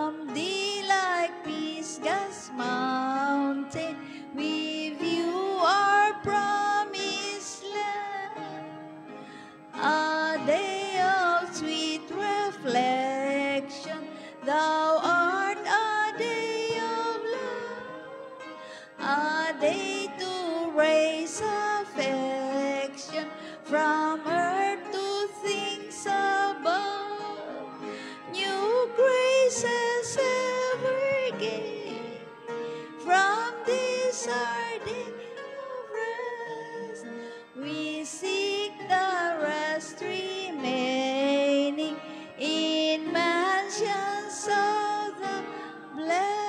From the like Pisgah's mountain, we view our promised land. A day of sweet reflection, thou art a day of love, a day to raise affection from earth to things above. New graces ever gain from this our day of rest. We seek the rest remaining in mansions of the blessed.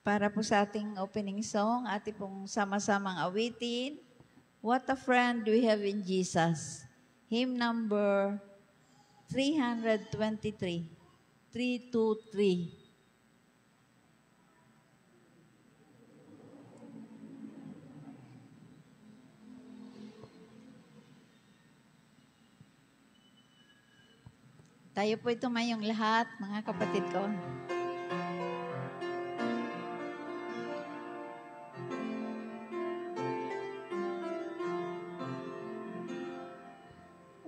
Para po sa ating opening song, ating pong sama-samang awitin, What a Friend We Have in Jesus. Hymn number 323. 323. Tayo po tumayong lahat, mga kapatid ko.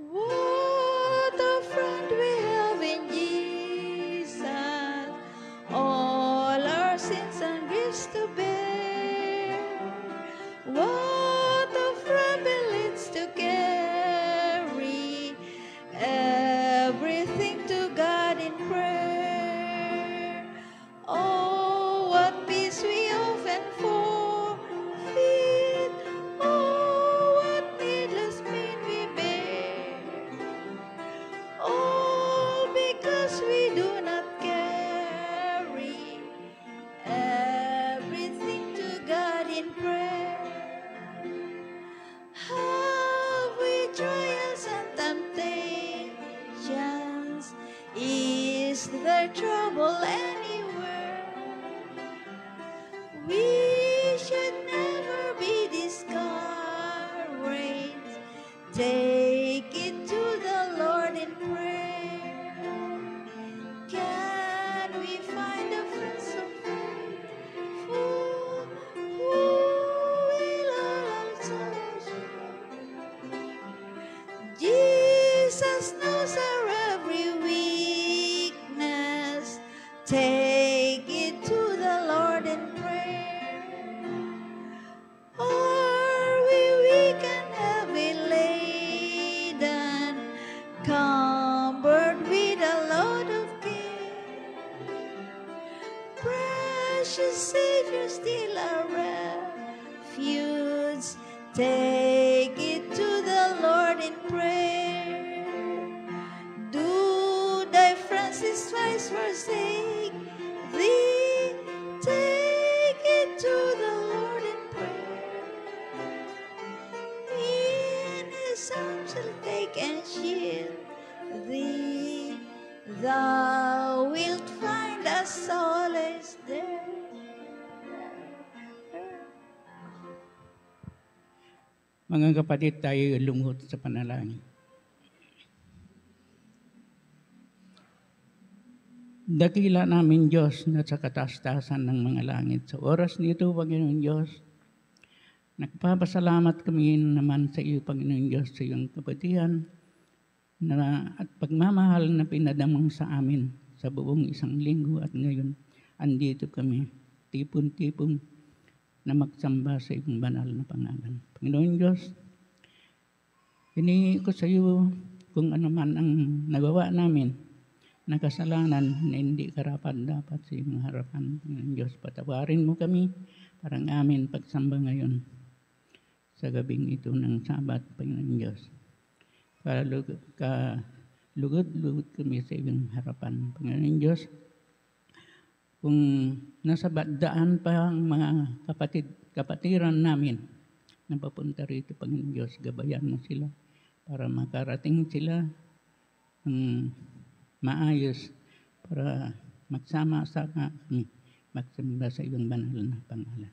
What a friend we have in Jesus, all our sins and griefs to bear. What a friend he leads to carry everything to God in prayer. Oh, what peace we often forfeit. Oh, what needless pain we bear. All because we do not carry everything to God in prayer. Have we trials and temptations? Is there trouble anywhere? We should never be discouraged. Take it to the Lord in prayer. Can we find a friend so faithful who will also share? Jesus knows our every weakness. Take it to the Lord in prayer. Are we weak and heavy laden, cumbered with a load of care? Precious Savior, still our refuge. Take it to the Lord in prayer. Do thy friends despise, forsake thee? Take it to the Lord in prayer. In his arms he'll take and shield thee. Thou wilt find a solace there. Mga kapatid, tayo lumuhod sa panalangin. Dakila namin Diyos na sa kataas-taasan ng mga langit. Sa oras nito, Panginoon Diyos, nagpapasalamat kami naman sa iyo, Panginoon Diyos, sa iyong kabutihan at pagmamahal na pinadamang sa amin sa buong isang linggo at ngayon, andito kami, tipon-tipon na magsamba sa iyong banal na pangalan. Panginoon Diyos, hinihingi ko sa iyo kung ano man ang nagawa namin na kasalanan na hindi karapat-dapat sa iyong harapan. Panginoon Diyos, patawarin mo kami parang amin pagsamba ngayon sa gabing ito ng Sabat, Panginoon Diyos. Lugod-lugod kami sa iyong harapan. Panginoon Diyos, kung nasa daan pa ang mga kapatiran namin na papunta rito, Panginoon Diyos, gabayan mo sila para makarating sila maayos para magsama-sama kami magsamba sa iyong banal na pangalan.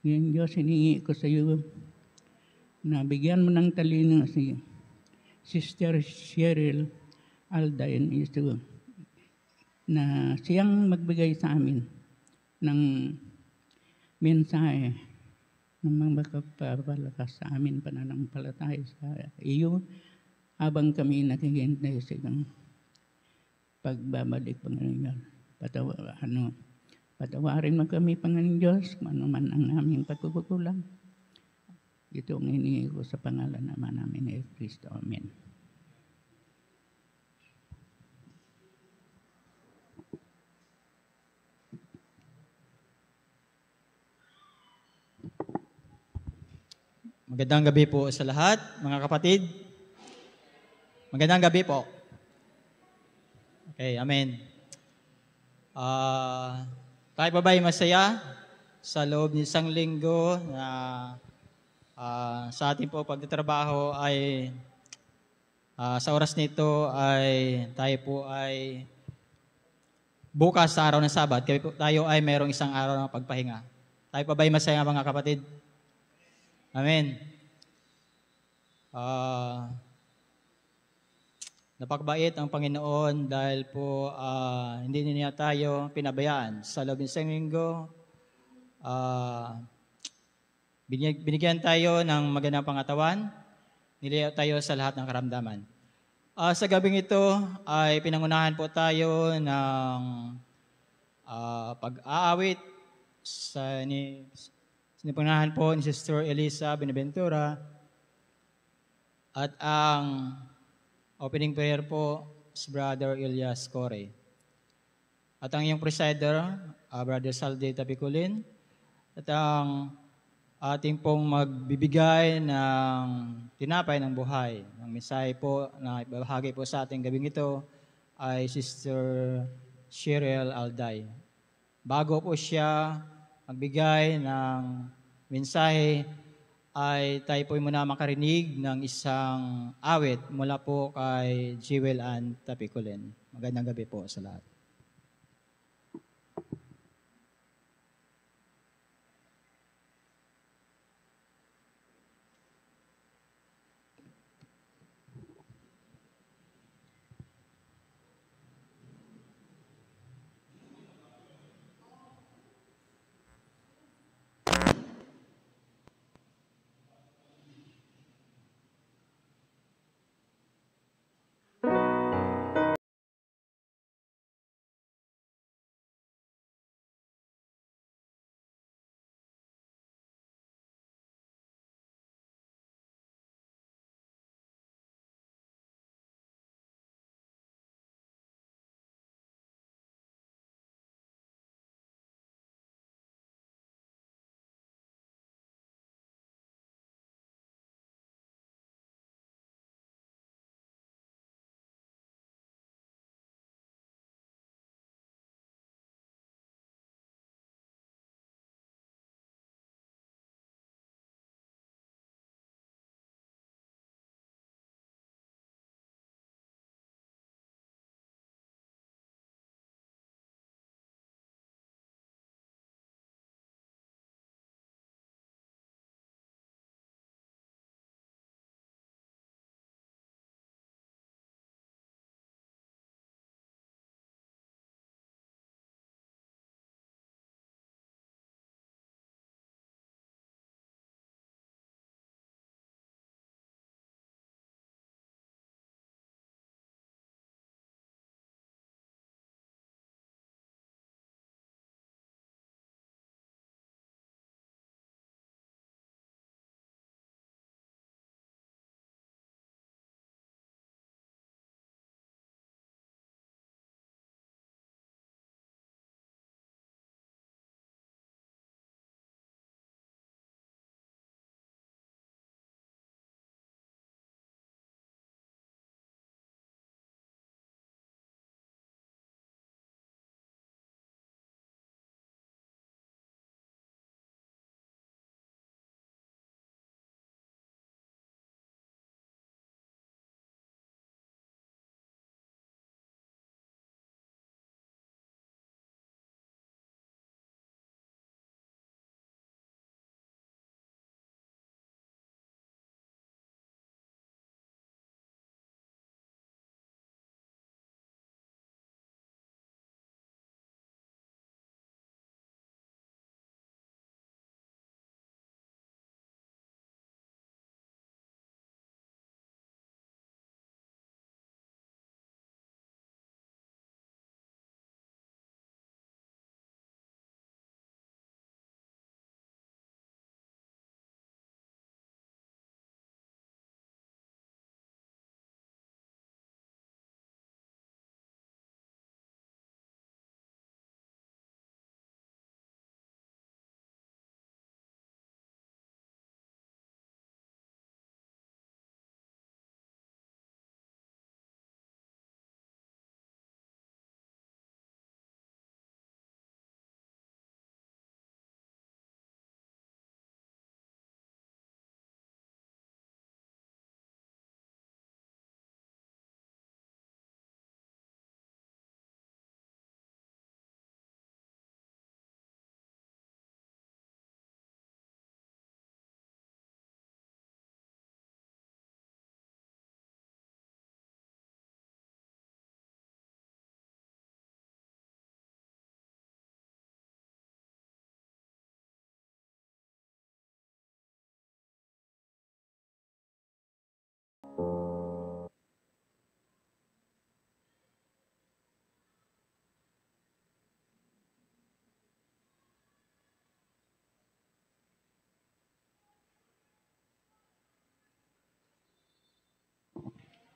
Ngayon, Diyos, hiningi ko sa iyo na bigyan mo ng talino si Sister Cheryl Aldain ito na siyang magbigay sa amin ng mensahe ng mga magpapalakas sa amin pananampalataya sa iyo habang kami nakighintay sa iyong pagbabalik, Panginoon. Patawarin mo kami, Panginoon Diyos, kung ano man ang aming pagkukulang. Ito ang hiningi ko sa pangalan naman namin ni Kristo. Amen. Magandang gabi po sa lahat, mga kapatid. Magandang gabi po. Okay, amen. Tayo ba ba'y masaya sa loob ng isang linggo na sa ating po pagtatrabaho ay sa oras nito ay tayo po ay bukas sa araw ng Sabat, tayo ay mayroong isang araw ng pagpahinga. Tayo pa ba'y masaya, mga kapatid? Amen. Napakabait ang Panginoon dahil po hindi niya tayo pinabayaan. Sa loob ng isang linggo, binigyan tayo ng magandang pangatawan, niliyaw tayo sa lahat ng karamdaman. Sa gabing ito ay pinangunahan po tayo ng pag-aawit Sinipangahan po ni Sister Elisa Benaventura at ang opening prayer po si Brother Elias Corey. At ang iyong presider, Brother Salde Tapiculin. At ang ating pong magbibigay ng tinapay ng buhay. Ang mensahe po na ibahagi po sa ating gabing ito ay Sister Cheryl Alday. Bago po siya magbigay ng mensahe, ay tayo po muna makarinig ng isang awit mula po kay Jewel Ann Tapiculin. Magandang gabi po sa lahat.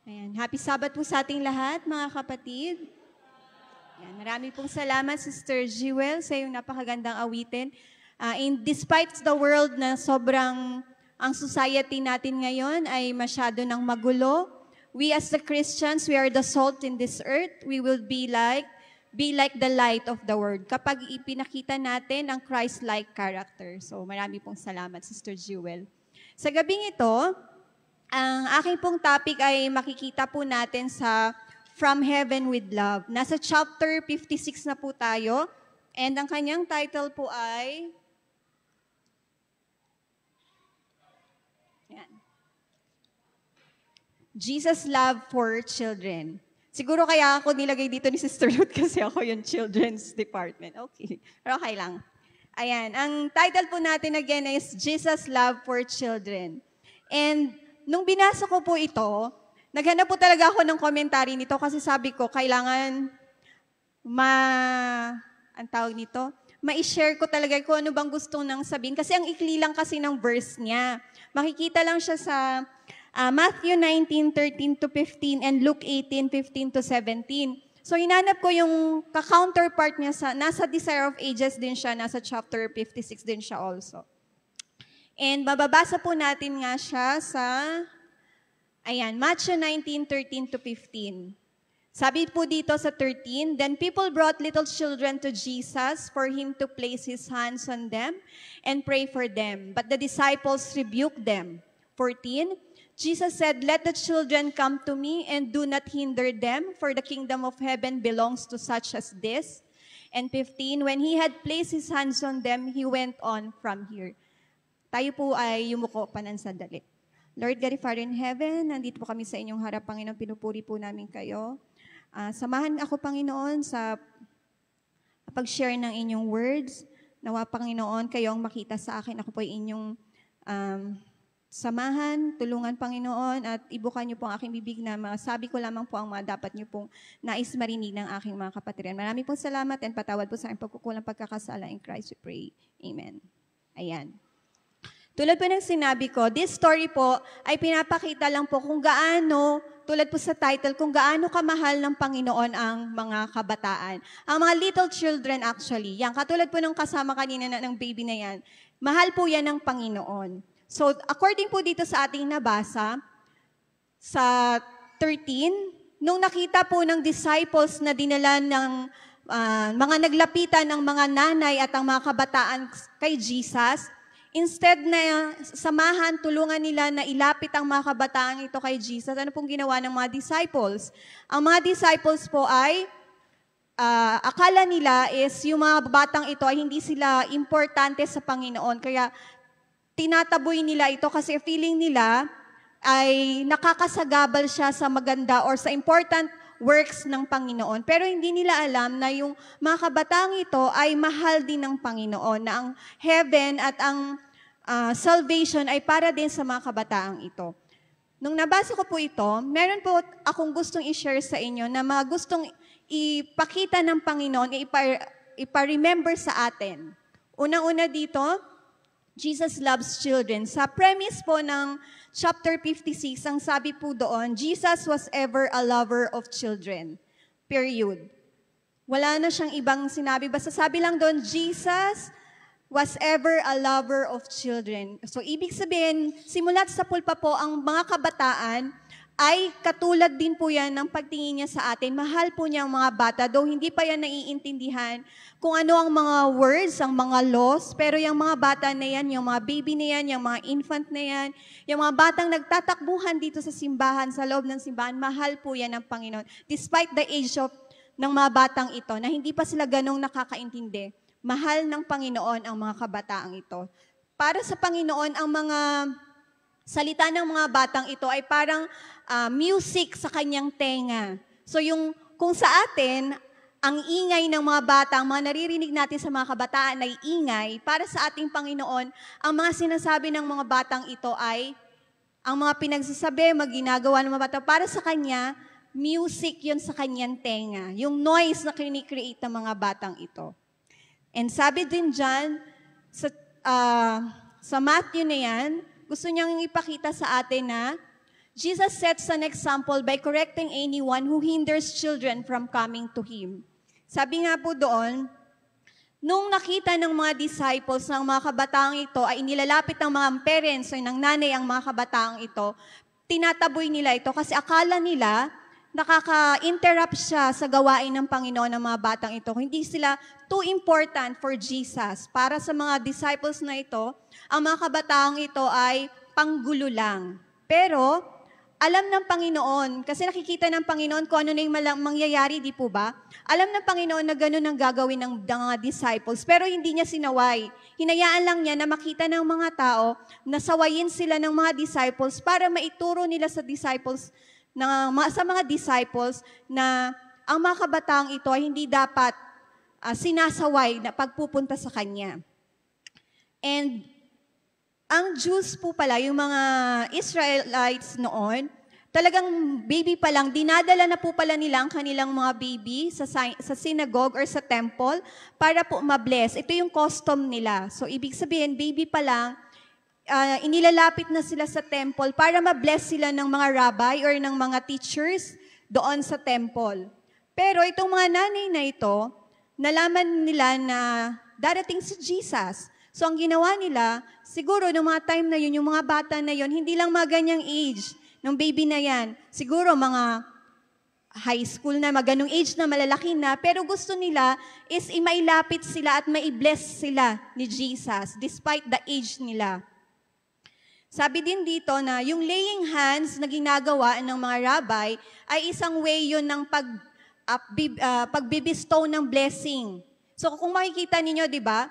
Ayan. Happy Sabbath po sa ating lahat, mga kapatid. Ayan. Marami pong salamat, Sister Jewel, sa iyong napakagandang awitin. Despite the world na sobrang, ang society natin ngayon ay masyado ng magulo, we as the Christians, we are the salt in this earth. We will be like the light of the world kapag ipinakita natin ang Christ-like character. So marami pong salamat, Sister Jewel. Sa gabing ito, ang aking pong topic ay makikita po natin sa From Heaven with Love. Nasa chapter 56 na po tayo. And ang kanyang title po ay Jesus' Love for Children. Siguro kaya ako nilagay dito ni Sister Ruth kasi ako yung children's department. Okay. Pero okay lang. Ayan. Ang title po natin again is Jesus' Love for Children. And nung binasa ko po ito, naghanap po talaga ako ng commentary nito kasi sabi ko, kailangan ang tawag nito, ma-share ko talaga kung ano bang gusto nang sabihin. Kasi ang ikli lang kasi ng verse niya. Makikita lang siya sa Matthew 19:13 to 15 and Luke 18:15 to 17. So hinanap ko yung ka-counterpart niya nasa Desire of Ages din siya, nasa chapter 56 din siya also. And mababasa po natin nga siya sa Matthew 19:13 to 15. Sabi po dito sa 13, Then people brought little children to Jesus for him to place his hands on them and pray for them. But the disciples rebuked them. 14, Jesus said, Let the children come to me and do not hinder them, for the kingdom of heaven belongs to such as this. And 15, when he had placed his hands on them, he went on from here. Tayo po ay yumuko panansadali. Lord God, Father in heaven, nandito po kami sa inyong harap, Panginoon, pinupuri po namin kayo. Samahan ako, Panginoon, sa pag-share ng inyong words. Nawa, Panginoon, kayo ang makita sa akin. Ako po ay inyong samahan, tulungan, Panginoon, at ibukan niyo po ang aking bibig na masabi ko lamang po ang mga dapat niyo pong nais marinig ng aking mga kapatiran. Marami pong salamat and patawad po sa aking pagkukulang pagkakasala. In Christ we pray. Amen. Ayan. Tulad po ng sinabi ko, this story po ay pinapakita lang po kung gaano, tulad po sa title, kung gaano kamahal ng Panginoon ang mga kabataan. Ang mga little children actually, yan, katulad po ng kasama kanina ng baby na yan, mahal po yan ng Panginoon. So, according po dito sa ating nabasa, sa 13, nung nakita po ng disciples na dinala ng mga naglapitan ng mga nanay at ang mga kabataan kay Jesus, instead na samahan, tulungan nila na ilapit ang mga kabataan ito kay Jesus, ano pong ginawa ng mga disciples? Ang mga disciples po ay, akala nila is yung mga batang ito ay hindi sila importante sa Panginoon. Kaya tinataboy nila ito kasi feeling nila ay nakakasagabal siya sa maganda or sa important works ng Panginoon. Pero hindi nila alam na yung mga kabataang ito ay mahal din ng Panginoon, na ang heaven at ang salvation ay para din sa mga kabataang ito. Nung nabasa ko po ito, meron po akong gustong i-share sa inyo na mga gustong ipakita ng Panginoon, ipa-remember sa atin. Unang-una dito, Jesus loves children. Sa premise po ng chapter 56, ang sabi po doon, Jesus was ever a lover of children. Period. Wala na siyang ibang sinabi. Basta sabi lang doon, Jesus was ever a lover of children. So, ibig sabihin, simulat sa pulpa po, ang mga kabataan ay katulad din po yan ng pagtingin niya sa atin. Mahal po niya ang mga bata, though hindi pa yan naiintindihan kung ano ang mga words, ang mga laws, pero yung mga bata na yan, yung mga baby na yan, yung mga infant na yan, yung mga batang nagtatakbuhan dito sa simbahan, sa loob ng simbahan, mahal po yan ng Panginoon. Despite the age ng mga batang ito, na hindi pa sila ganong nakakaintindi, mahal ng Panginoon ang mga kabataang ito. Para sa Panginoon, ang mga salita ng mga batang ito ay parang music sa kanyang tenga. So kung sa atin, ang ingay ng mga bata, ang mga naririnig natin sa mga kabataan ay ingay, para sa ating Panginoon, ang mga sinasabi ng mga batang ito ay, ang mga pinagsasabi, ginagawa ng mga bata, para sa kanya, music yun sa kanyang tenga. Yung noise na kinikreate ng mga batang ito. And sabi din dyan, sa Matthew na yan, gusto niyang ipakita sa atin na Jesus sets an example by correcting anyone who hinders children from coming to Him. Sabi nga po doon, nung nakita ng mga disciples ng mga kabataang ito ay inilalapit ng mga parents o ng nanay ang mga kabataang ito, tinataboy nila ito kasi akala nila nakaka-interrupt siya sa gawain ng Panginoon ng mga batang ito. Hindi sila too important for Jesus. Para sa mga disciples na ito, ang mga kabataang ito ay panggulo lang. Pero, alam ng Panginoon, kasi nakikita ng Panginoon kung ano na yung mangyayari, di po ba? Alam ng Panginoon na gano'n ang gagawin ng mga disciples, pero hindi niya sinaway. Hinayaan lang niya na makita ng mga tao na sawayin sila ng mga disciples para maituro nila sa mga disciples na ang mga kabataang ito ay hindi dapat sinasaway na pagpupunta sa Kanya. And ang Jews po pala, yung mga Israelites noon, talagang baby pa lang, dinadala na po pala nila ang kanilang mga baby sa synagogue or sa temple para po ma-bless. Ito yung custom nila. So, ibig sabihin, baby pa lang, inilalapit na sila sa temple para ma-bless sila ng mga rabbi or ng mga teachers doon sa temple. Pero itong mga nanay na ito, nalaman nila na darating si Jesus. So ang ginawa nila, siguro ng mga time na yun, yung mga bata na yun, hindi lang mga ganyang age ng baby na yan. Siguro mga high school na, mga ganong age na, malalaki na, pero gusto nila is imailapit sila at mai-bless sila ni Jesus despite the age nila. Sabi din dito na yung laying hands na ginagawa ng mga rabbi ay isang way yun ng pagbibistow ng blessing. So kung makikita ninyo, di ba,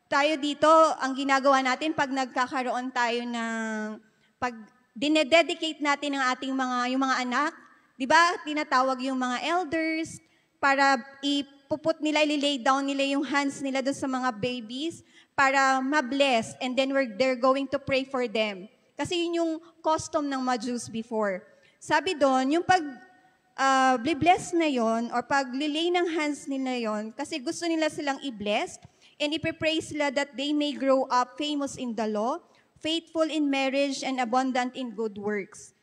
tayo dito, ang ginagawa natin pag nagkakaroon tayo ng, pag dinededicate natin ang ating yung mga anak, di ba, tinatawag yung mga elders para ipuput nila, ililay down nila yung hands nila doon sa mga babies, para ma-bless, and then they're going to pray for them. Kasi yun yung custom ng mga Jews before. Sabi doon, yung pag-bless na yon or pag-lilay ng hands nila yon, kasi gusto nila silang i-bless, and ipipray sila that they may grow up famous in the law, faithful in marriage, and abundant in good works.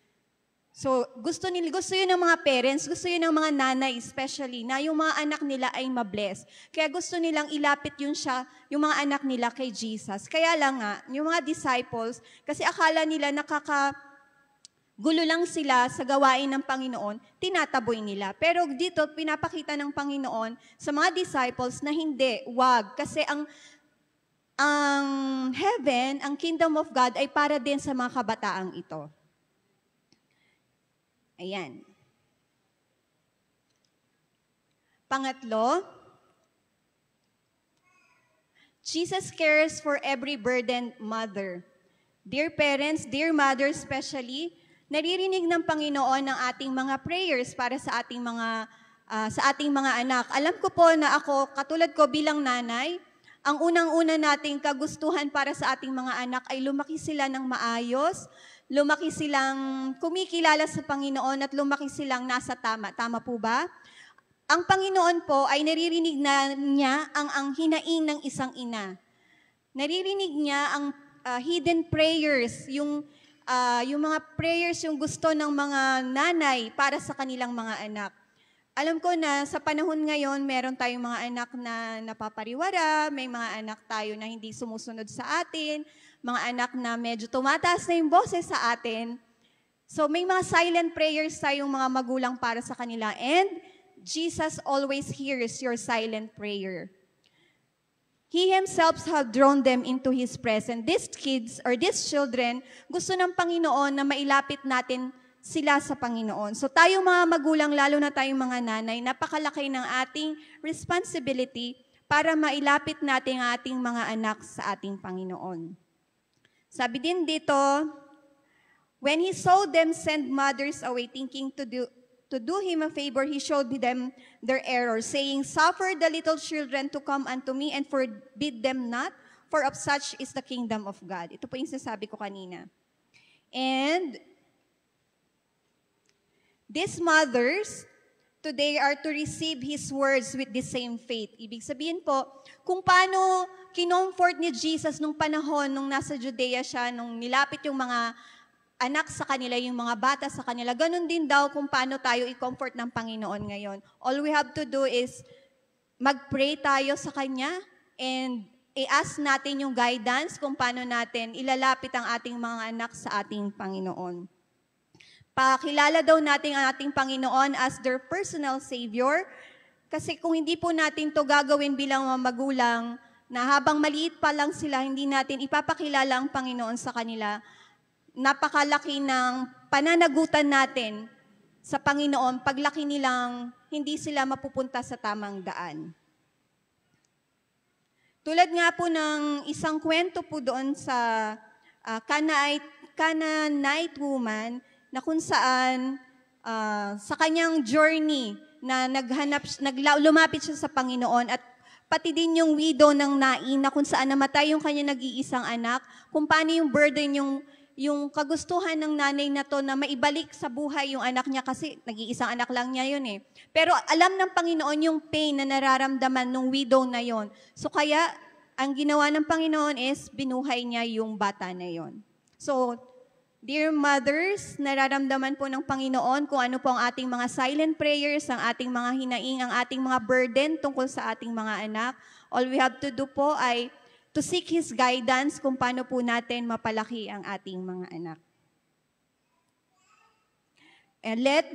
So, gusto yun ng mga parents, gusto yun ng mga nanay especially, na yung mga anak nila ay mabless. Kaya gusto nilang ilapit yung mga anak nila kay Jesus. Kaya lang nga, yung mga disciples, kasi akala nila nakakagulo lang sila sa gawain ng Panginoon, tinataboy nila. Pero dito, pinapakita ng Panginoon sa mga disciples na hindi, wag. Kasi ang heaven, ang kingdom of God ay para din sa mga kabataang ito. Ayan. Pangatlo, Jesus cares for every burdened mother. Dear parents, dear mothers especially, naririnig ng Panginoon ang ating mga prayers para sa ating mga anak. Alam ko po na ako, katulad ko bilang nanay, ang unang-una nating kagustuhan para sa ating mga anak ay lumaki sila ng maayos, lumaki silang kumikilala sa Panginoon at lumaki silang nasa tama. Tama po ba? Ang Panginoon po ay naririnig niya ang hinaing ng isang ina. Naririnig niya ang hidden prayers, yung mga prayers yung gusto ng mga nanay para sa kanilang mga anak. Alam ko na sa panahon ngayon, meron tayong mga anak na napapariwara, may mga anak tayo na hindi sumusunod sa atin, mga anak na medyo tumataas na yung boses sa atin. So may mga silent prayers tayong mga magulang para sa kanila. And Jesus always hears your silent prayer. He Himself have drawn them into His presence. These kids or these children, gusto ng Panginoon na mailapit natin sila sa Panginoon. So tayo mga magulang, lalo na tayong mga nanay, napakalaki ng ating responsibility para mailapit natin ang ating mga anak sa ating Panginoon. Sabi din dito, when He saw them send mothers away thinking to do Him a favor, He showed them their error, saying, "Suffer the little children to come unto me and forbid them not, for of such is the kingdom of God." Ito po yung sinasabi ko kanina. And these mothers, today are to receive His words with the same faith. Ibig sabihin po, kung paano kinomfort ni Jesus nung panahon, nung nasa Judea siya, nung nilapit yung mga anak sa kanila, yung mga bata sa kanila. Ganun din daw kung paano tayo i-comfort ng Panginoon ngayon. All we have to do is mag-pray tayo sa Kanya and i-ask natin yung guidance kung paano natin ilalapit ang ating mga anak sa ating Panginoon. Pakilala daw natin ang ating Panginoon as their personal Savior. Kasi kung hindi po natin to gagawin bilang mga magulang, na habang maliit pa lang sila, hindi natin ipapakilala ang Panginoon sa kanila, napakalaki ng pananagutan natin sa Panginoon paglaki nilang hindi sila mapupunta sa tamang daan. Tulad nga po ng isang kwento po doon sa Canaanite woman na kung saan sa kanyang journey na lumapit siya sa Panginoon at pati din yung widow ng Nain na kung saan namatay yung kanyang nag-iisang anak, kung paano yung burden, yung kagustuhan ng nanay na to na maibalik sa buhay yung anak niya kasi nag-iisang anak lang niya yun eh. Pero alam ng Panginoon yung pain na nararamdaman ng widow na yon. So kaya, ang ginawa ng Panginoon is binuhay niya yung bata na yon. So, dear mothers, nararamdaman po ng Panginoon kung ano po ang ating mga silent prayers, ang ating mga hinaing, ang ating mga burden tungkol sa ating mga anak. All we have to do po ay to seek His guidance kung paano po natin mapalaki ang ating mga anak. And let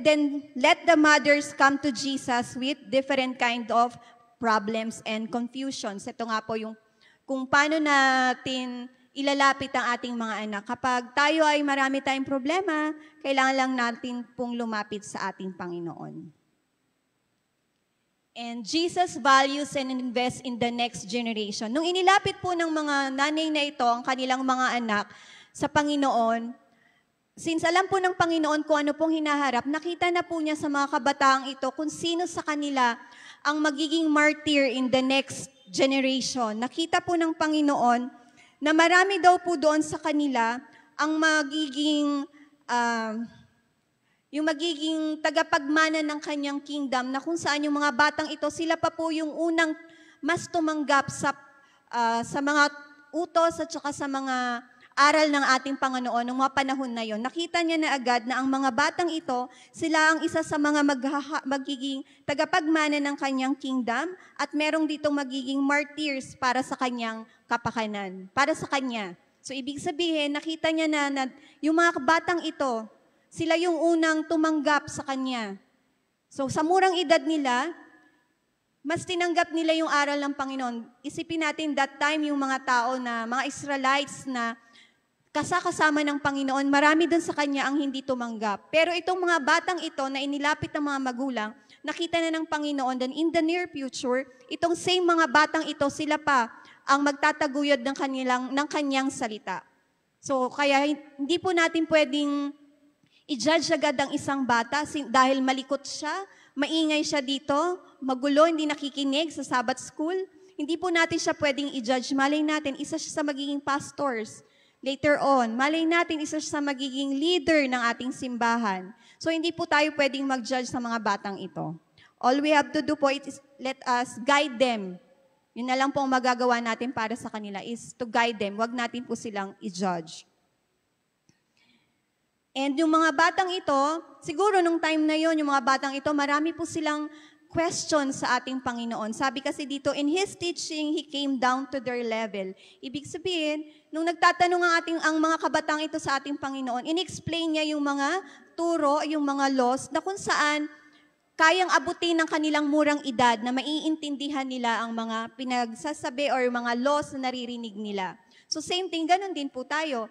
the mothers come to Jesus with different kind of problems and confusions. Ito nga po yung kung paano natin ilalapit ang ating mga anak. Kapag tayo ay marami tayong problema, kailangan lang natin pong lumapit sa ating Panginoon. And Jesus values and invests in the next generation. Nung inilapit po ng mga nanay na ito, ang kanilang mga anak sa Panginoon, since alam po ng Panginoon kung ano pong hinaharap, nakita na po niya sa mga kabataang ito kung sino sa kanila ang magiging martyr in the next generation. Nakita po ng Panginoon na marami daw po doon sa kanila ang magiging tagapagmana ng kanyang kingdom na kung saan yung mga batang ito, sila pa po yung unang mas tumanggap sa mga utos at saka sa mga aral ng ating Panginoon ng mga panahon na yon. Nakita niya na agad na ang mga batang ito, sila ang isa sa mga magiging tagapagmana ng kanyang kingdom at merong ditong magiging martyrs para sa kanyang kapakanan, para sa kanya. So ibig sabihin, nakita niya na yung mga batang ito, sila yung unang tumanggap sa Kanya. So sa murang edad nila, mas tinanggap nila yung aral ng Panginoon. Isipin natin that time yung mga tao na, mga Israelites na kasama ng Panginoon, marami dun sa Kanya ang hindi tumanggap. Pero itong mga batang ito na inilapit ng mga magulang, nakita na ng Panginoon then in the near future, itong same mga batang ito, sila pa ang magtataguyod ng Kanyang salita. So kaya hindi po natin pwedeng i-judge agad ang isang bata dahil malikot siya, maingay siya dito, magulo, hindi nakikinig sa Sabbath school. Hindi po natin siya pwedeng i-judge. Malay natin, isa siya sa magiging pastors. Later on, malay natin, isa siya sa magiging leader ng ating simbahan. So hindi po tayo pwedeng mag-judge sa mga batang ito. All we have to do po is let us guide them. Yun na lang po ang magagawa natin para sa kanila is to guide them. Huwag natin po silang i-judge. And yung mga batang ito, siguro nung time na yon, yung mga batang ito, marami po silang questions sa ating Panginoon. Sabi kasi dito, in His teaching, He came down to their level. Ibig sabihin, nung nagtatanong ang mga kabatang ito sa ating Panginoon, in-explain niya yung mga turo, yung mga laws, na kung saan kayang abutin ng kanilang murang edad na maiintindihan nila ang mga pinagsasabi or mga laws na naririnig nila. So same thing, ganun din po tayo.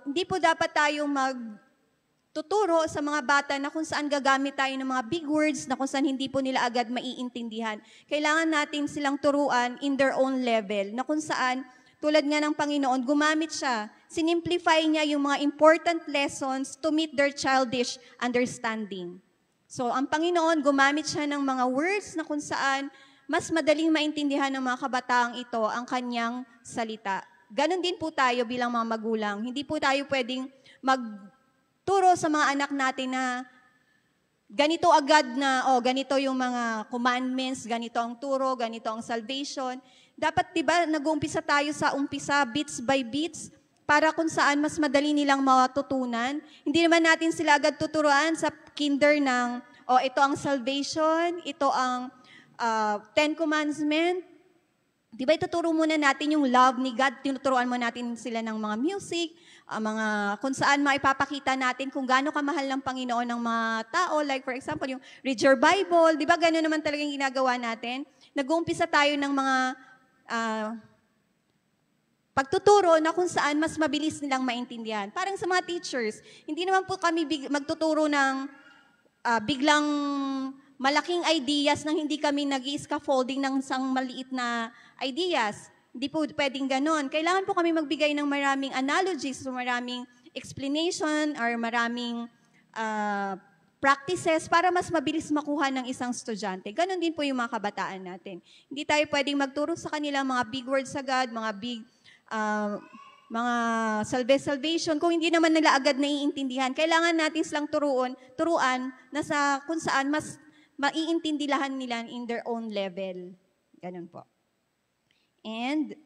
Hindi po dapat tayong magtuturo sa mga bata na kung saan gagamit tayo ng mga big words na kung saan hindi po nila agad maiintindihan. Kailangan natin silang turuan in their own level na kung saan, tulad nga ng Panginoon, gumamit siya. Sinimplify niya yung mga important lessons to meet their childish understanding. So, ang Panginoon, gumamit siya ng mga words na kung saan mas madaling maintindihan ng mga kabataang ito ang kanyang salita. Ganon din po tayo bilang mga magulang. Hindi po tayo pwedeng magturo sa mga anak natin na ganito agad na, ganito yung mga commandments, ganito ang turo, ganito ang salvation. Dapat, di ba, nag-uumpisa tayo sa umpisa, bits by bits. para kung saan mas madali nilang matutunan. Hindi naman natin sila agad tuturuan sa kinder ng, ito ang salvation, ito ang Ten Commandments. Di ba ituturo muna natin yung love ni God, tinuturuan mo natin sila ng mga music, kung saan maipapakita natin kung gaano kamahal ng Panginoon ng mga tao. Like for example, yung read your Bible, di ba gano'n naman talaga yung ginagawa natin? Nag-uumpisa tayo ng mga pagtuturo na kung saan mas mabilis nilang maintindihan. Parang sa mga teachers, hindi naman po kami magtuturo ng biglang malaking ideas nang hindi kami nag-i-scaffolding ng isang maliit na ideas. Hindi po pwedeng ganon. Kailangan po kami magbigay ng maraming analogies, so maraming explanation, or maraming practices para mas mabilis makuha ng isang estudyante. Ganon din po yung mga kabataan natin. Hindi tayo pwedeng magturo sa kanila mga big words agad, mga big mga salvation, kung hindi naman nila agad naiintindihan. Kailangan natin silang turuan na kung saan mas maiintindihan nila in their own level. Ganun po. And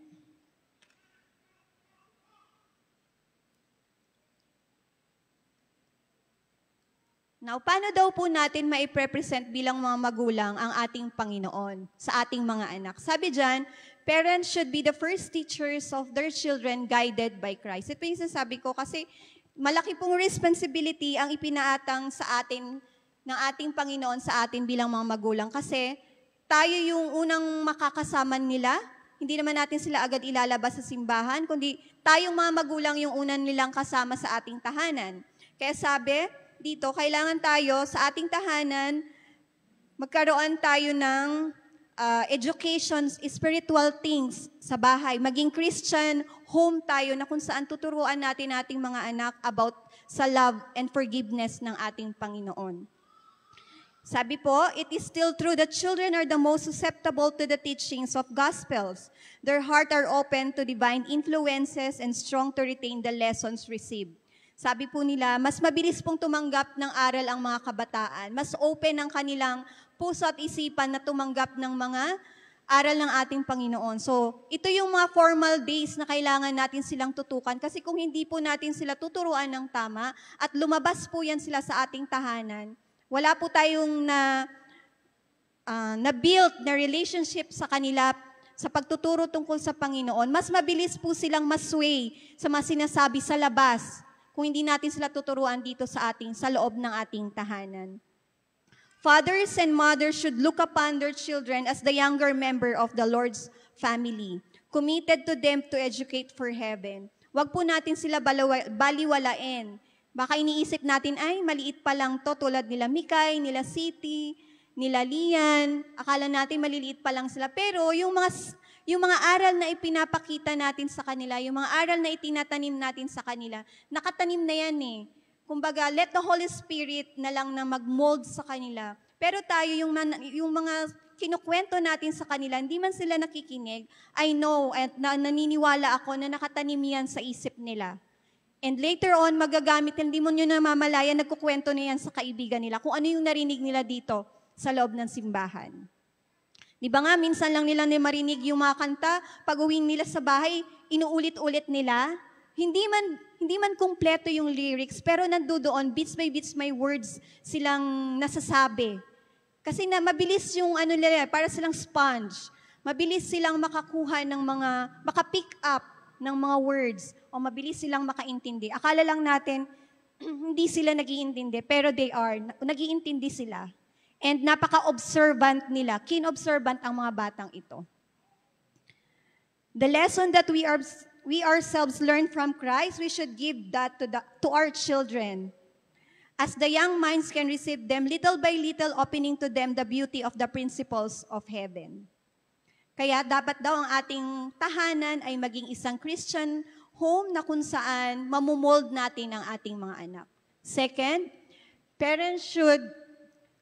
now, paano daw po natin maiprepresent bilang mga magulang ang ating Panginoon sa ating mga anak? Sabi dyan, parents should be the first teachers of their children guided by Christ. Ito yung sasabi ko kasi malaki pong responsibility ang ipinaatang sa atin ng ating Panginoon sa atin bilang mga magulang kasi tayo yung unang makakasama nila. Hindi naman natin sila agad ilalabas sa simbahan, kundi tayong mga magulang yung unang nilang kasama sa ating tahanan. Kaya sabi dito, kailangan tayo sa ating tahanan, magkaroon tayo ng education, spiritual things sa bahay. Maging Christian home tayo na kung saan tuturuan natin ating mga anak about sa love and forgiveness ng ating Panginoon. Sabi po, it is still true that children are the most susceptible to the teachings of Gospels. Their heart are open to divine influences and strong to retain the lessons received. Sabi po nila, mas mabilis pong tumanggap ng aral ang mga kabataan. Mas open ang kanilang puso at isipan na tumanggap ng mga aral ng ating Panginoon. So, ito yung mga formal days na kailangan natin silang tutukan. Kasi kung hindi po natin sila tuturuan ng tama at lumabas po yan sila sa ating tahanan, wala po tayong na-build na relationship sa kanila sa pagtuturo tungkol sa Panginoon. Mas mabilis po silang masway sa mga sinasabi sa labas kung hindi natin sila tuturuan dito sa loob ng ating tahanan. Fathers and mothers should look upon their children as the younger member of the Lord's family, committed to them to educate for heaven. Huwag po natin sila baliwalain. Baka iniisip natin, ay, maliit pa lang to, tulad nila Mikay, nila Siti, nila Lian. Akala natin maliliit pa lang sila. Pero yung mga aral na ipinapakita natin sa kanila, yung mga aral na itinatanim natin sa kanila, nakatanim na yan eh. Kumbaga, let the Holy Spirit na lang na mag-mold sa kanila. Pero tayo, yung mga kinukwento natin sa kanila, hindi man sila nakikinig, I know at naniniwala ako na nakatanim yan sa isip nila. And later on, magagamit, hindi mo nyo namamalayan, nagkukwento na yan sa kaibigan nila, kung ano yung narinig nila dito sa loob ng simbahan. Di ba nga, minsan lang nila marinig yung mga kanta, pag uwing nila sa bahay, inuulit-ulit nila. Hindi man kumpleto yung lyrics, pero nandoon, beats by beats, may words silang nasasabi. Kasi mabilis yung nila, para silang sponge. Mabilis silang makakuha ng makapick up ng mga words, o mabilis silang makaintindi. Akala lang natin, hindi sila nag-iintindi, pero nag-iintindi sila. And napaka-observant nila, keen-observant ang mga batang ito. The lesson that we ourselves learn from Christ, we should give that to our children. As the young minds can receive them, little by little, opening to them the beauty of the principles of heaven. Kaya dapat daw ang ating tahanan ay maging isang Christian home na kung saan mamumold natin ang ating mga anak. Second, parents should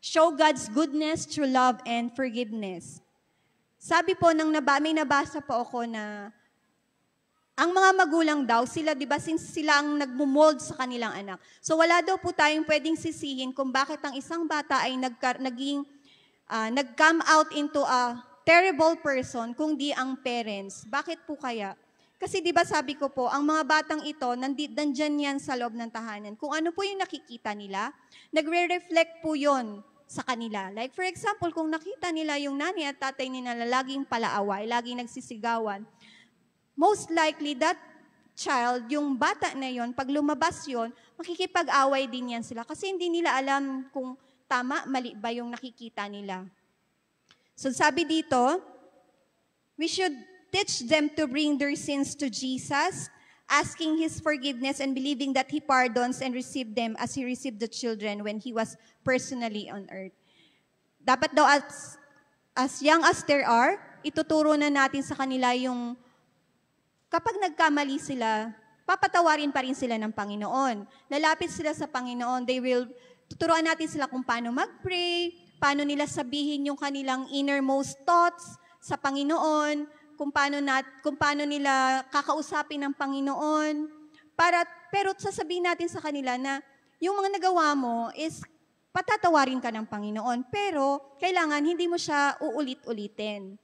show God's goodness through love and forgiveness. Sabi po, may nabasa po ako na ang mga magulang daw, sila, di ba, since sila ang nagmumold sa kanilang anak. So wala daw po tayong pwedeng sisihin kung bakit ang isang bata ay nag-come out into a terrible person, kundi ang parents. Bakit po kaya? Kasi di ba sabi ko po, ang mga batang ito, nandyan yan sa loob ng tahanan. Kung ano po yung nakikita nila, nagre-reflect po yon sa kanila. Like for example, kung nakita nila yung nanay at tatay nila laging palaaway, laging nagsisigawan, most likely that child, yung bata na yon, pag lumabas yon, makikipag-away din yan sila kasi hindi nila alam kung tama, mali ba yung nakikita nila. So sabi dito, we should teach them to bring their sins to Jesus, asking His forgiveness and believing that He pardons and receive them as He received the children when He was personally on earth. Dapat daw as young as they are, ituturo na natin sa kanila yung kapag nagkamali sila, papatawarin pa rin sila ng Panginoon. Lalapit sila sa Panginoon, tuturuan natin sila kung paano mag-pray, paano nila sabihin yung kanilang innermost thoughts sa Panginoon, kung paano nila kakausapin ng Panginoon. Pero sasabihin natin sa kanila na yung mga nagawa mo is patatawarin ka ng Panginoon, pero kailangan hindi mo siya uulit-ulitin.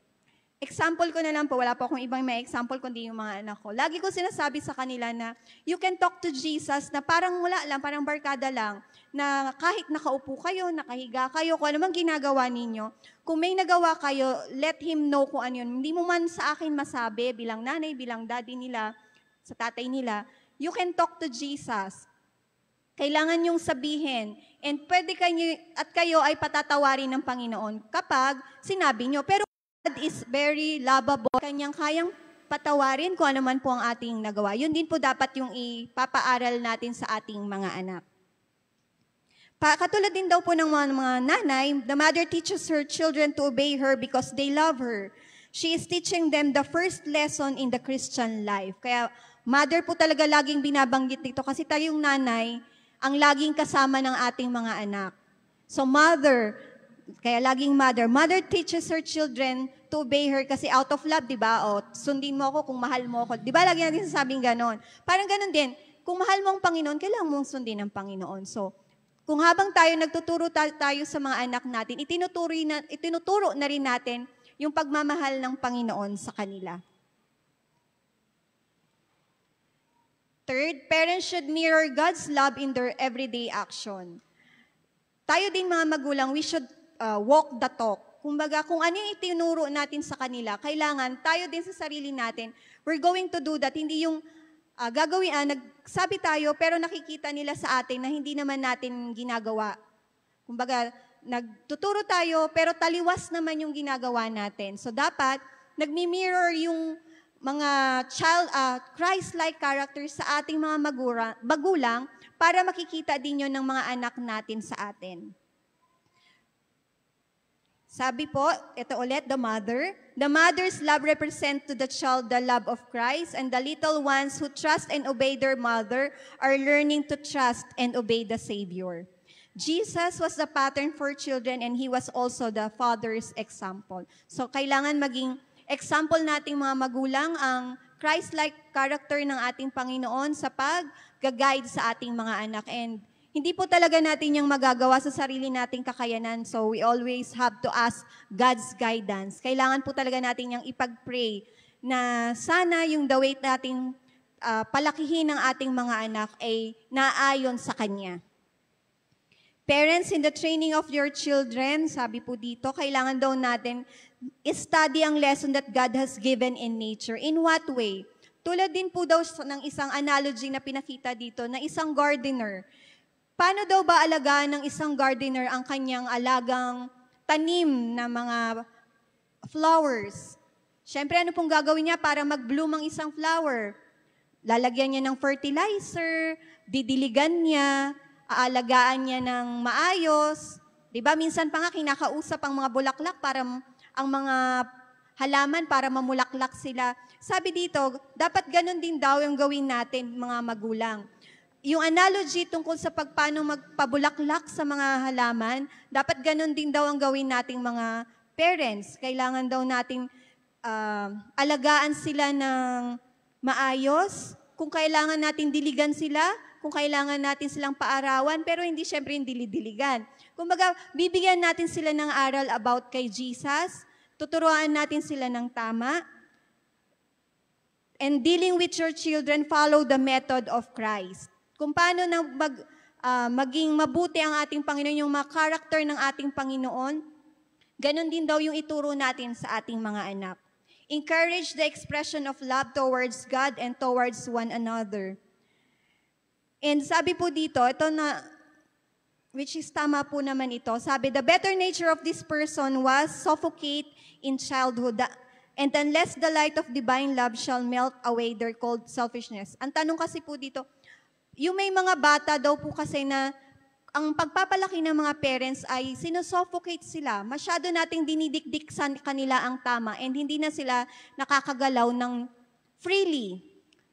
Example ko na lang po, wala po akong ibang may example kundi yung mga anak ko. Lagi ko sinasabi sa kanila na you can talk to Jesus na parang wala lang, parang barkada lang, na kahit nakaupo kayo, nakahiga kayo, kung ano mang ginagawa ninyo, kung may nagawa kayo, let Him know kung ano yun. Hindi mo man sa akin masabi, bilang nanay, bilang daddy nila, sa tatay nila, you can talk to Jesus. Kailangan yung sabihin, and pwede kayo ay patatawarin ng Panginoon kapag sinabi nyo. Pero God is very lovable. Kanyang kayang patawarin kung ano man po ang ating nagawa. Yun din po dapat yung ipapaaral natin sa ating mga anak. Katulad din daw po ng mga nanay, the mother teaches her children to obey her because they love her. She is teaching them the first lesson in the Christian life. Kaya mother po talaga laging binabanggit dito kasi tayong nanay ang laging kasama ng ating mga anak. So mother, kaya laging mother teaches her children to obey her kasi out of love, di ba? O, sundin mo ako kung mahal mo ako. Di ba lagi natin sasabing ganon? Parang ganon din. Kung mahal mo ang Panginoon, kailangan mong sundin ang Panginoon. So, kung habang nagtuturo tayo sa mga anak natin, itinuturo na rin natin yung pagmamahal ng Panginoon sa kanila. Third, parents should mirror God's love in their everyday action. Tayo din mga magulang, we should walk the talk. Kumbaga, kung ano yung itinuro natin sa kanila, kailangan tayo din sa sarili natin, we're going to do that. Hindi yung nagsabi tayo, pero nakikita nila sa atin na hindi naman natin ginagawa. Kumbaga, nagtuturo tayo, pero taliwas naman yung ginagawa natin. So, dapat, nagmi-mirror yung mga Christ-like characters sa ating mga magulang para makikita din yun ng mga anak natin sa atin. Sabi po, ito ulit, the mother. The mother's love represents to the child the love of Christ, and the little ones who trust and obey their mother are learning to trust and obey the Savior. Jesus was the pattern for children, and He was also the Father's example. So, kailangan maging example nating mga magulang ang Christ-like character ng ating Panginoon sa pag-guide sa ating mga anak. And hindi po talaga natin yung magagawa sa sarili nating kakayanan. So we always have to ask God's guidance. Kailangan po talaga natin yung ipag-pray na sana yung the way nating palakihin ng ating mga anak ay naayon sa Kanya. Parents, in the training of your children, sabi po dito, kailangan daw natin study ang lesson that God has given in nature. In what way? Tulad din po daw ng isang analogy na pinakita dito, na isang gardener. Paano daw ba alagaan ng isang gardener ang kanyang alagang tanim na mga flowers? Siyempre, ano pong gagawin niya para mag-bloom ang isang flower? Lalagyan niya ng fertilizer, didiligan niya, aalagaan niya ng maayos. Diba? Minsan pa nga kinakausap ang mga bulaklak para ang mga halaman para mamulaklak sila. Sabi dito, dapat ganun din daw yung gawin natin mga magulang. Yung analogy tungkol sa paano magpabulaklak sa mga halaman, dapat ganun din daw ang gawin nating mga parents. Kailangan daw nating alagaan sila ng maayos. Kung kailangan natin diligan sila, kung kailangan natin silang paarawan, pero hindi syempre yung dilidiligan. Kumbaga, bibigyan natin sila ng aral about kay Jesus, tuturuan natin sila ng tama, and dealing with your children, follow the method of Christ. Kung paano na maging mabuti ang ating Panginoon, yung mga character ng ating Panginoon, ganun din daw yung ituro natin sa ating mga anak. Encourage the expression of love towards God and towards one another. And sabi po dito, ito na, which is tama po naman ito, sabi, the better nature of this person was suffocate in childhood, and unless the light of divine love shall melt away their cold selfishness. Ang tanong kasi po dito, yung may mga bata daw po kasi na ang pagpapalaki ng mga parents ay sinusuffocate sila. Masyado nating dinidikdik sa kanila ang tama and hindi na sila nakakagalaw ng freely.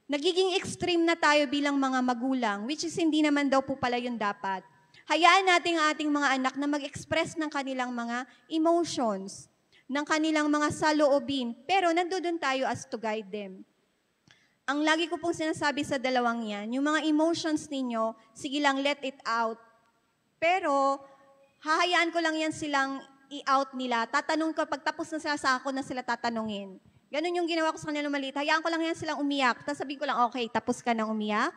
Nagiging extreme na tayo bilang mga magulang, which is hindi naman daw po pala yun dapat. Hayaan natin ang ating mga anak na mag-express ng kanilang mga emotions, ng kanilang mga saloobin, pero nandoon tayo as to guide them. Ang lagi ko pong sinasabi sa dalawang yan, yung mga emotions ninyo, sige lang, let it out. Pero, hahayaan ko lang yan silang i-out nila. Tatanong ko, pag tapos na sila sa ako na sila tatanungin. Ganun yung ginawa ko sa kanila maliit. Hayaan ko lang yan silang umiyak. Tapos sabihin ko lang, okay, tapos ka nang umiyak?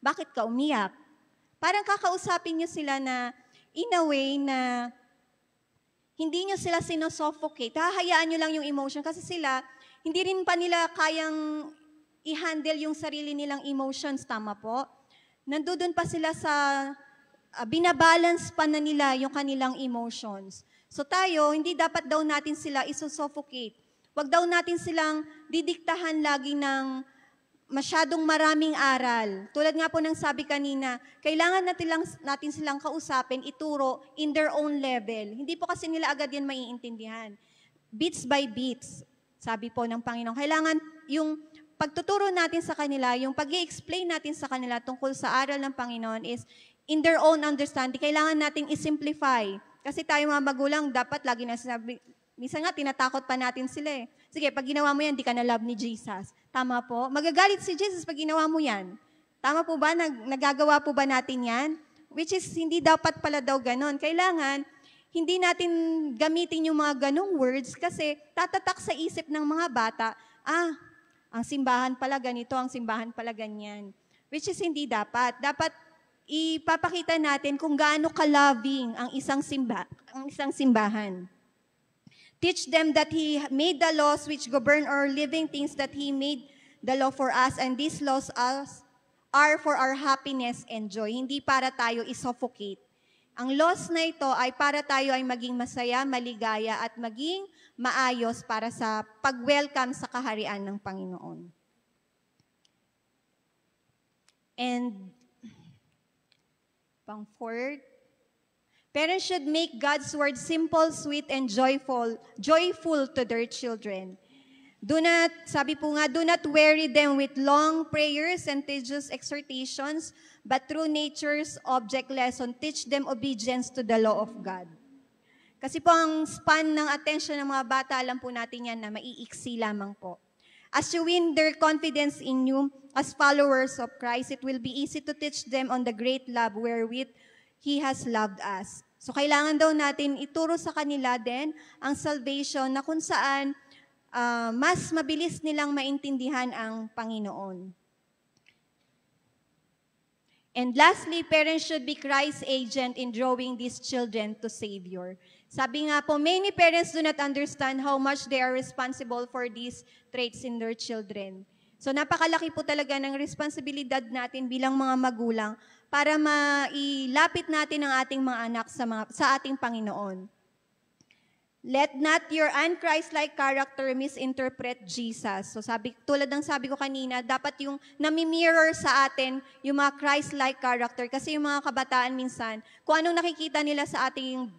Bakit ka umiyak? Parang kakausapin nyo sila na, in a way na, hindi nyo sila sinusuffocate. Hahayaan nyo lang yung emotion. Kasi sila, hindi rin pa nila kayang i-handle yung sarili nilang emotions. Tama po? Nandun pa sila sa binabalance pa na nila yung kanilang emotions. So tayo, hindi dapat daw natin sila isusuffocate. Huwag daw natin silang didiktahan lagi ng masyadong maraming aral. Tulad nga po ng sabi kanina, kailangan natin silang kausapin, ituro in their own level. Hindi po kasi nila agad yan maiintindihan. Bits by bits, sabi po ng Panginoon. Kailangan yung pagtuturo natin sa kanila, yung pag-i-explain natin sa kanila tungkol sa aral ng Panginoon is in their own understanding. Kailangan nating i-simplify. Kasi tayo mga magulang, dapat lagi na sinabi, minsan nga, tinatakot pa natin sila eh. Sige, pag ginawa mo yan, di ka na love ni Jesus. Tama po? Magagalit si Jesus pag ginawa mo yan. Tama po ba? Nagagawa po ba natin yan? Which is, hindi dapat pala daw ganon. Kailangan, hindi natin gamitin yung mga ganong words kasi tatatak sa isip ng mga bata, ang simbahan pala ganito, ang simbahan pala ganyan. Which is hindi dapat. Dapat ipapakita natin kung gaano ka-loving ang isang simbahan. Teach them that He made the laws which govern our living things, that He made the law for us, and these laws are for our happiness and joy. Hindi para tayo isuffocate. Ang laws na ito ay para tayo ay maging masaya, maligaya, at maging maayos para sa pag-welcome sa kaharian ng Panginoon. And pang-fourth, parents should make God's word simple, sweet, and joyful to their children. Sabi po nga, do not weary them with long prayers and tedious exhortations, but through nature's object lesson, teach them obedience to the law of God. Kasi po ang span ng attention ng mga bata, alam po natin yan na maiiksi lamang po. As you win their confidence in you as followers of Christ, it will be easy to teach them on the great love wherewith He has loved us. So kailangan daw natin ituro sa kanila din ang salvation na kung saan mas mabilis nilang maintindihan ang Panginoon. And lastly, parents should be Christ's agent in drawing these children to Savior. Sabi nga po, many parents do not understand how much they are responsible for these traits in their children. So napakalaki po talaga ng responsibilidad natin bilang mga magulang para mailapit natin ang ating mga anak sa ating Panginoon. Let not your un-Christ-like character misinterpret Jesus. So tulad ng sabi ko kanina, dapat yung nami-mirror sa atin yung mga Christ-like character. Kasi yung mga kabataan minsan, kung anong nakikita nila sa atin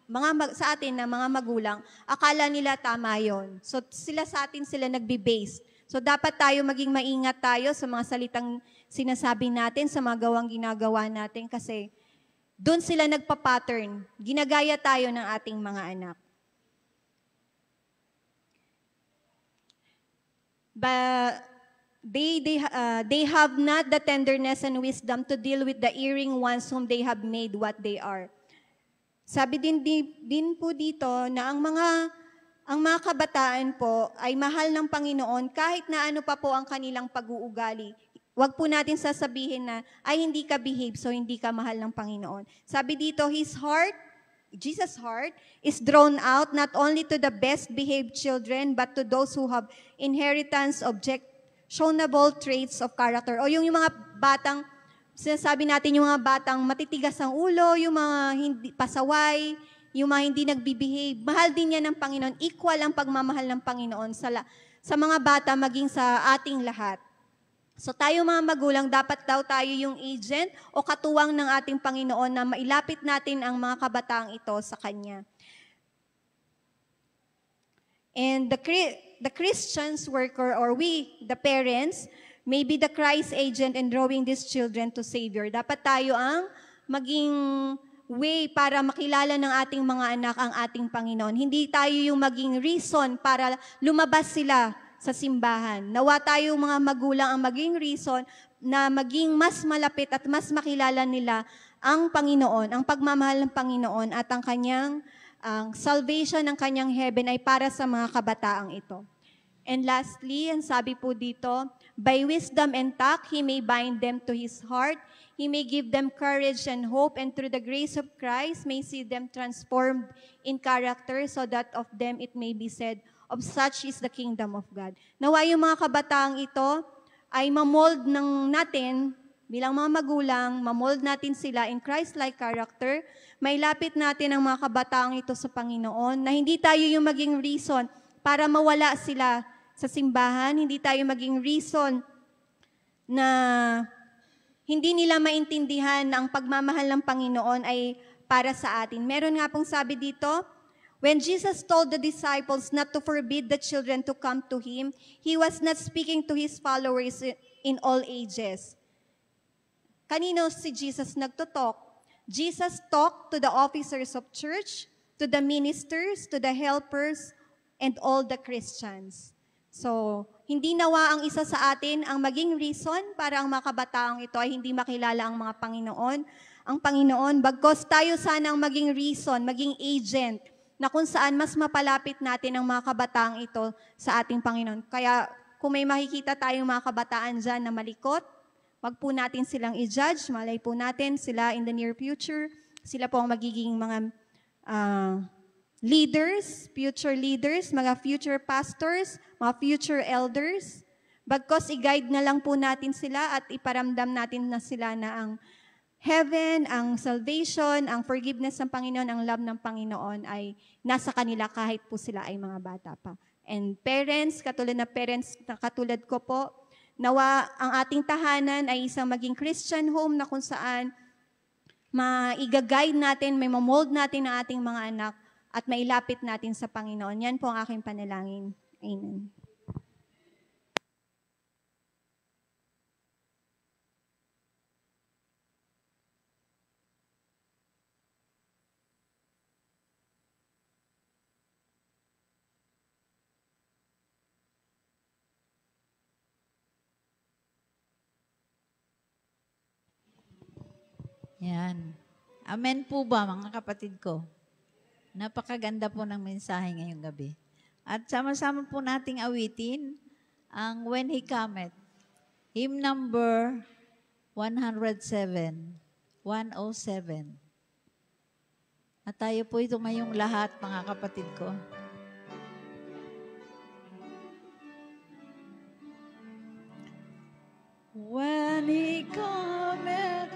na mga magulang, akala nila tama yon. So sa atin sila nagbe-base. So dapat tayo maging maingat tayo sa mga salitang sinasabi natin, sa mga gawang ginagawa natin kasi doon sila nagpa-pattern. Ginagaya tayo ng ating mga anak. But they have not the tenderness and wisdom to deal with the erring ones whom they have made what they are. Sabi din po dito na ang mga ang mga kabataan po ay mahal ng Panginoon kahit na ano pa po ang kanilang pag-uugali. Huwag po natin sasabihin na, ay hindi ka behave, so hindi ka mahal ng Panginoon. Sabi dito, His heart, Jesus' heart, is drawn out not only to the best behaved children, but to those who have inheritance, objectionable traits of character. O yung mga batang, sinasabi natin yung mga batang matitigas ang ulo, yung mga hindi pasaway, yung mga hindi nagbibehave. Mahal din yan ng Panginoon. Equal ang pagmamahal ng Panginoon sa mga bata maging sa ating lahat. So tayo mga magulang, dapat daw tayo yung agent o katuwang ng ating Panginoon na mailapit natin ang mga kabataang ito sa Kanya. And the Christian's worker, or we, the parents, may be the Christ agent in drawing these children to Savior. Dapat tayo ang maging way para makilala ng ating mga anak ang ating Panginoon. Hindi tayo yung maging reason para lumabas sila sa simbahan. Nawa tayo mga magulang ang maging reason na maging mas malapit at mas makilala nila ang Panginoon, ang pagmamahal ng Panginoon at ang kanyang salvation ng kanyang heaven ay para sa mga kabataang ito. And lastly, ang sabi po dito, by wisdom and tact, He may bind them to His heart. He may give them courage and hope, and through the grace of Christ, may see them transformed in character, so that of them it may be said, of such is the kingdom of God. Nawa yung mga kabataang ito ay mamold ng natin, bilang mga magulang, mamold natin sila in Christ-like character, may lapit natin ang mga kabataang ito sa Panginoon, na hindi tayo yung maging reason para mawala sila sa simbahan, hindi tayo maging reason na hindi nila maintindihan na ang pagmamahal ng Panginoon ay para sa atin. Meron nga pong sabi dito, when Jesus told the disciples not to forbid the children to come to Him, He was not speaking to His followers in all ages. Kanino si Jesus nagtutalk? Jesus talked to the officers of church, to the ministers, to the helpers, and all the Christians. So, hindi nawa ang isa sa atin ang maging reason para ang mga kabataang ito ay hindi makilala ang mga Panginoon, bagkos tayo sana ang maging reason, maging agent, na kung saan mas mapalapit natin ang mga kabataang ito sa ating Panginoon. Kaya kung may makikita tayong mga kabataan dyan na malikot, wag po natin silang i-judge, malay po natin sila in the near future, sila po ang magiging mga leaders, future leaders, mga future pastors, mga future elders. Bagkos i-guide na lang po natin sila at iparamdam natin na sila na ang heaven, ang salvation, ang forgiveness ng Panginoon, ang love ng Panginoon ay nasa kanila kahit po sila ay mga bata pa. And parents, katulad na parents na katulad ko po, nawa ang ating tahanan ay isang maging Christian home na kung saan maiga-guide natin, may mamold natin ang ating mga anak at mailapit natin sa Panginoon. Yan po ang aking panalangin. Amen. Yan. Amen po ba, mga kapatid ko? Napakaganda po ng mensahe ngayong gabi. At sama-sama po nating awitin ang When He Cometh, hymn number 107. At tayo po ito ngayong lahat, mga kapatid ko. When He cometh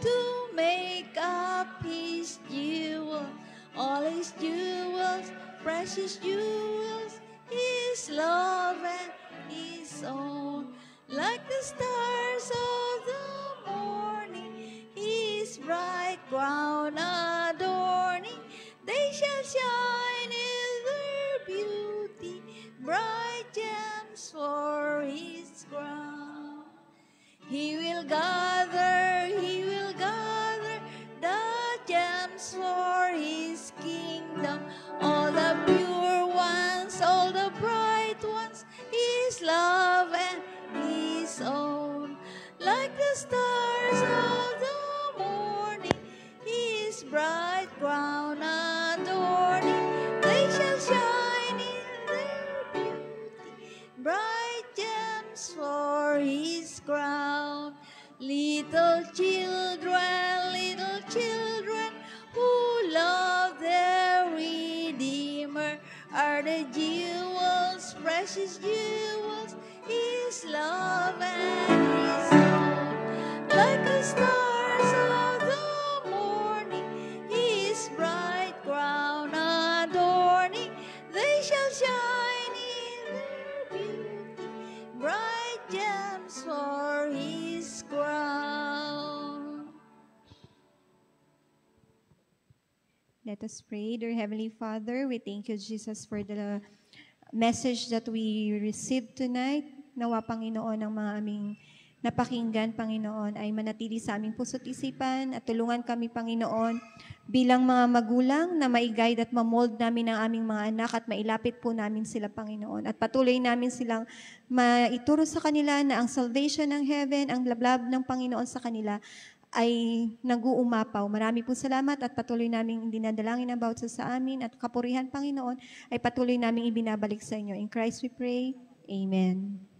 to make up His jewels, all His jewels, precious jewels, His love and His own, like the stars of the morning, His bright crown adorning, they shall shine in their beauty, bright gems for His crown. He will gather the gems for His kingdom, all the pure ones, all the bright ones, His love and His own. Like the stars of the morning, His bright crown adorning, they little children who love their Redeemer are the jewels, precious jewels, His love and His own. Like the stars of the morning, His bright crown adorning, they shall shine in their beauty, bright gems for His crown. Let us pray. Dear Heavenly Father, we thank you, Jesus, for the message that we received tonight. Nawa, Panginoon, ang mga aming napakinggan, Panginoon, ay manatili sa aming puso't isipan at tulungan kami, Panginoon, bilang mga magulang na ma-guide at ma-mold namin ang aming mga anak at mailapit po namin sila, Panginoon. At patuloy namin silang maituro sa kanila na ang salvation ng heaven, ang lablab ng Panginoon sa kanila ay nag-uumapaw. Marami po salamat at patuloy naming dinadalangin about sa amin at kapurihan, Panginoon, ay patuloy naming ibinabalik sa inyo. In Christ we pray. Amen.